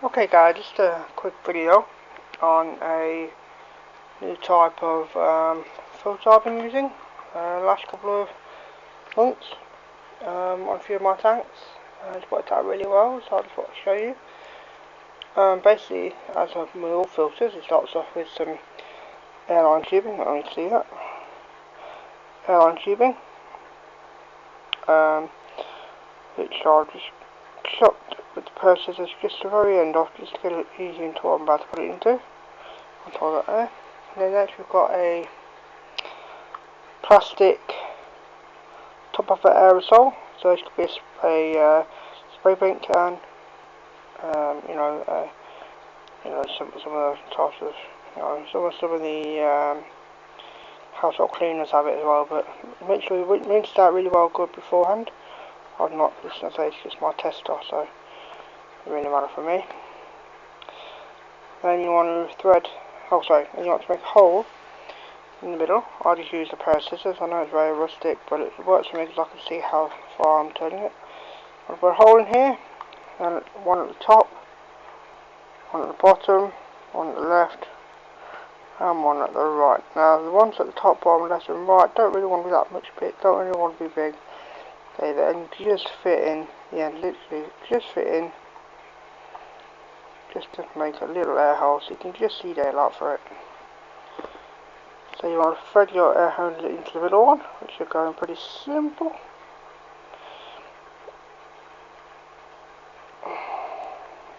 Okay guys, just a quick video on a new type of filter I've been using last couple of months on a few of my tanks. It's worked out really well, so I just want to show you. Basically, as with all filters, it starts off with some airline tubing. I don't need to see that. Airline tubing, which I'll just chopped with the pair of scissors just the very end off, just to get it easy into what I'm about to put it into. On top of that there. And then next we've got a plastic top of an aerosol, so this could be a spray paint can, some of those types of, some of the household cleaners have it as well, but make sure you rinse that really well good beforehand. I'm not, it's just my tester, so it doesn't really matter for me. Then you want to thread, then you want to make a hole in the middle. I just use a pair of scissors. I know it's very rustic, but it works for me because I can see how far I'm turning it. I'll put a hole in here, and one at the top, one at the bottom, one at the left, and one at the right. Now the ones at the top, bottom, left and right don't really want to be that much big, don't really want to be big. They then just fit in, literally just fit in, just to make a little air hole so you can just see daylight for it. So you want to thread your air hole into the middle one, which are going pretty simple.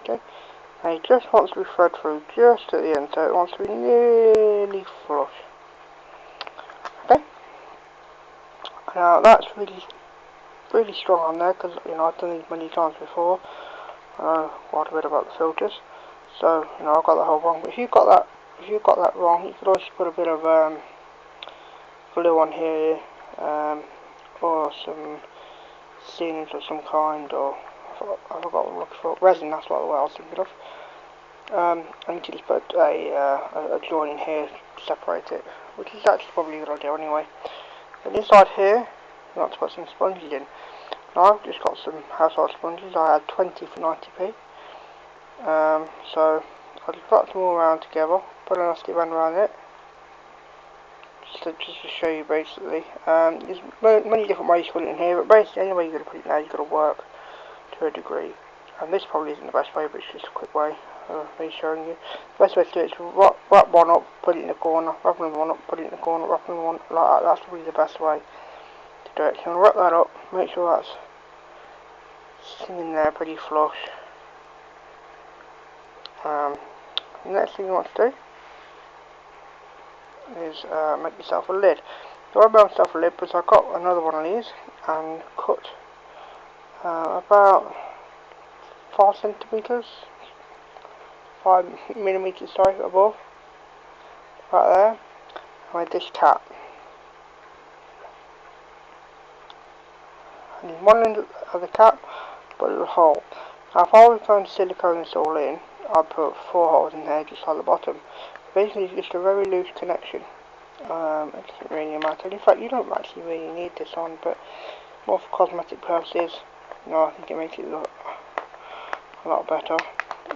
Okay, and it just wants to be thread through just at the end, so it wants to be nearly flush. Okay, now that's really strong on there because I've done these many times before. I know quite a bit about the filters, so I've got the whole wrong. But if you've got that wrong, you could also put a bit of glue on here, or some sealants of some kind, or I forgot what I'm looking for. Resin, that's what I was thinking of. And you can just put a joint in here to separate it, which is actually probably a good idea anyway. And inside here, you want to put some sponges in. Now I've just got some household sponges. I had 20 for 90p. So I'll just wrap them all around together, put an elastic band around it, just to show you basically. There's many different ways to put it in here, but basically any way you're going to put it now, you've got to work to a degree. And this probably isn't the best way, but it's just a quick way of me showing you. The best way to do it is to wrap one up, put it in the corner, wrap another one up, put it in the corner, wrap another one like that. That's probably the best way to do it. So I'm going to wrap that up, make sure that's sitting in there pretty flush. The next thing you want to do is make yourself a lid. So I made myself a lid because I got another one of these and cut about 5 centimeters, 5 millimeters, sorry, above, right there. I made this cap, and in one end of the cap, put a little hole. Now if I was going to silicone this all in, I'd put 4 holes in there just like the bottom. Basically it's just a very loose connection. It doesn't really matter. In fact, you don't actually really need this on, but more for cosmetic purposes, I think it makes it look a lot better.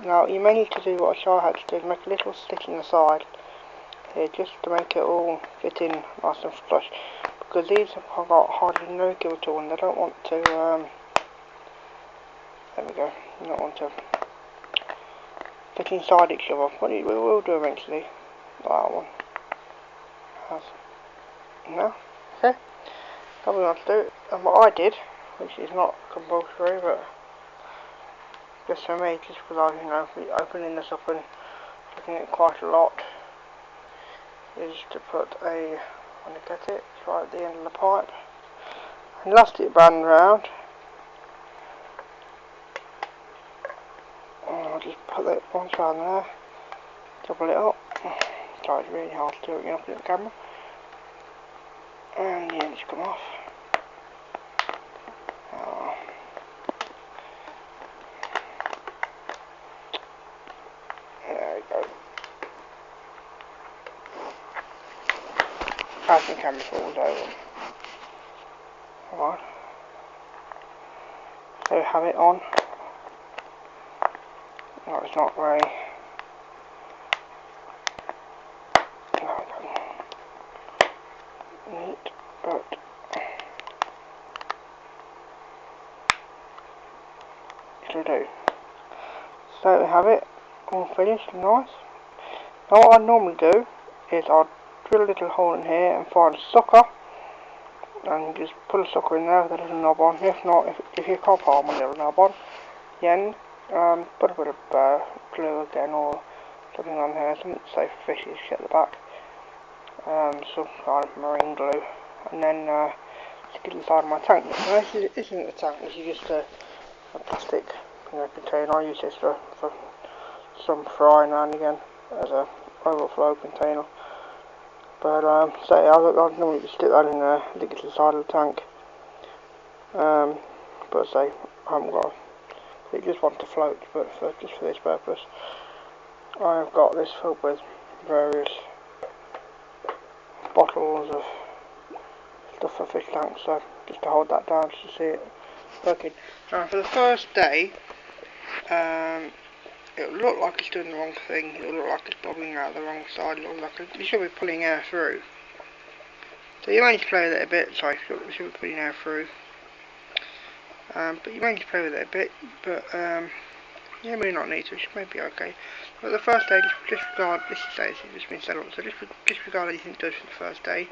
Now you may need to do what I had to do, make a little slit in the side here, just to make it all fit in nice and flush, because these have got hardly no give at all, and they don't want to, there we go, you don't want to fit inside each other, but we will do eventually, that one has. Now, okay, that's what we want to do, and what I did, which is not compulsory, but just for me, just because I opening this up and looking at it quite a lot, is to put a, when I get it, it's right at the end of the pipe, an elastic band round. I'll just put that once around there, double it up. Sorry, it's really hard to do it, looking at the camera. And the ends come off. There we go. As the camera falls over. Alright. So have it on. That is not very neat, but it'll do. So we have it all finished and nice. Now what I normally do is I'll drill a little hole in here and find a sucker and just put a sucker in there with a little knob on. If not, if you can't find a little knob on the end, put a bit of glue again or something on here, something safe for fishes to get the back, some kind of marine glue, and then stick it inside my tank. Now this isn't a tank, this is just a plastic container. I use this for some frying now and again as a overflow container. But so I'll normally just stick that in there, stick it to the side of the tank. But say I haven't got it, just want to float, but just for this purpose I've got this filled with various bottles of stuff for fish tanks, so just to hold that down just to see it working. Now for the first day, it'll look like it's doing the wrong thing, it'll look like it's bobbing out the wrong side, it'll look like you should be pulling air through. So you may need to play with it a bit, sorry, you should be putting air through. But you may need to play with it a bit, but you may not need to, it may be okay. But the first day, disregard, this is days, it's just been set up, so disregard anything it does for the first day.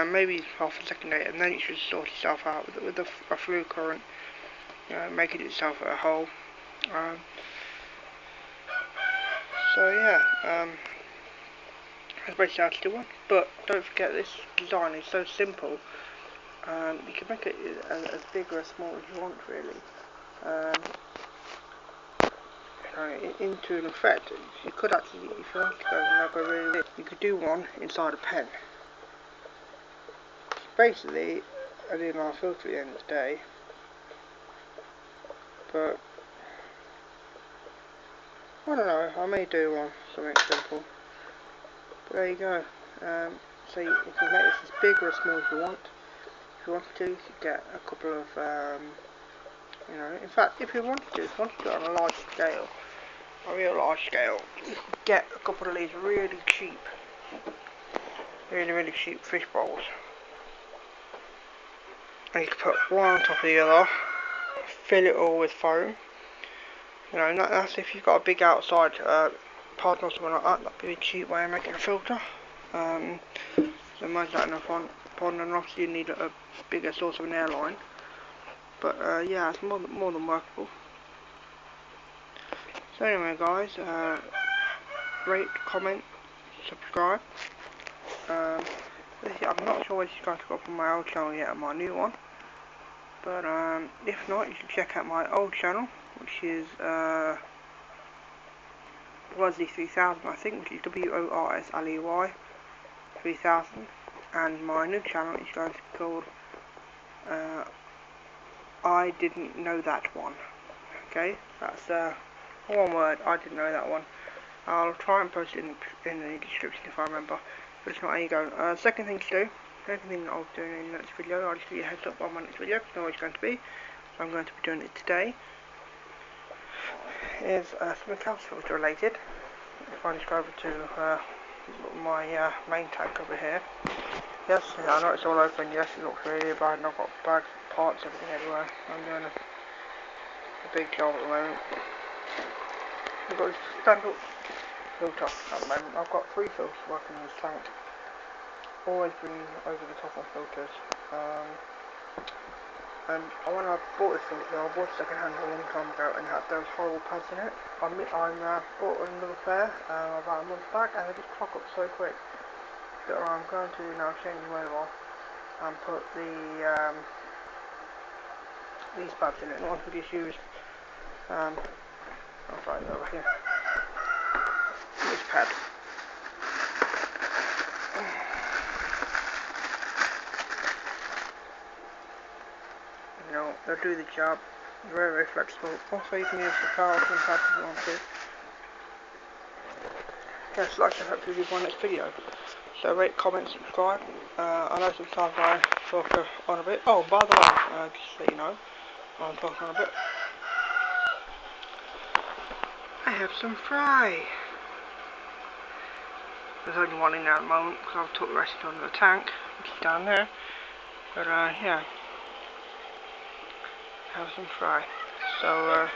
Maybe half the second day, and then it should sort itself out with a fluid current, making itself a hole. So yeah, that's basically how to do one. But don't forget, this design is so simple. You can make it as big or as small as you want, really. Into an effect, you could actually, if you want to go really big, you could do one inside a pen. Basically, I do my filter at the end of the day, but I don't know, I may do one, something simple. But there you go. So you can make this as big or as small as you want. If you want to, you could get a couple of, in fact, if you wanted to do it on a large scale, a real large scale, you could get a couple of these really cheap fish bowls. And you could put one on top of the other, fill it all with foam. And that's if you've got a big outside pond or something like that, that'd be a cheap way of making a filter. So imagine that in a pond, and obviously you need a bigger source of an airline. But yeah, it's more than workable. So anyway guys, rate, comment, subscribe. I'm not sure whether you guys got from my old channel yet or my new one. But if not, you should check out my old channel, which is Worsley 3000, I think, which is WORSLEY 3000, and my new channel is going to be called I Didn't Know That One. Okay, that's one word, I didn't know that one. I'll try and post it in the description if I remember. But if not, there you go. Second thing to do, second thing that I'll be doing in the next video, I'll just give you a heads up on my next video, because I know what it's going to be. So I'm going to be doing it today. Is something else filter related. If I just go over to my main tank over here. Yes, I know it's all open, yes, it looks really bad, and I've got bad parts, everything everywhere. I'm doing a big job at the moment. I've got this stand-up filter at the moment. I've got 3 filters working in this tank. Always been over the top on filters. And when I bought this filter, I bought it second hand a long time ago, and it had those horrible pads in it. I bought another pair about a month back, and they just clog up so quick. But I'm going to now change them over and put these pads in it. The ones we just used. I'll try it over here. This pad. They'll do the job. They're very flexible. Also, you can use the powerful pads if you want to. Yes, like and hopefully leave my next video. So rate, comment, subscribe. I know sometimes I talk on a bit. Oh, by the way, just so you know, I'm talking on a bit. have some fry. There's only one in there at the moment because I've took the rest under the tank, which is down there. But yeah, have some fry. So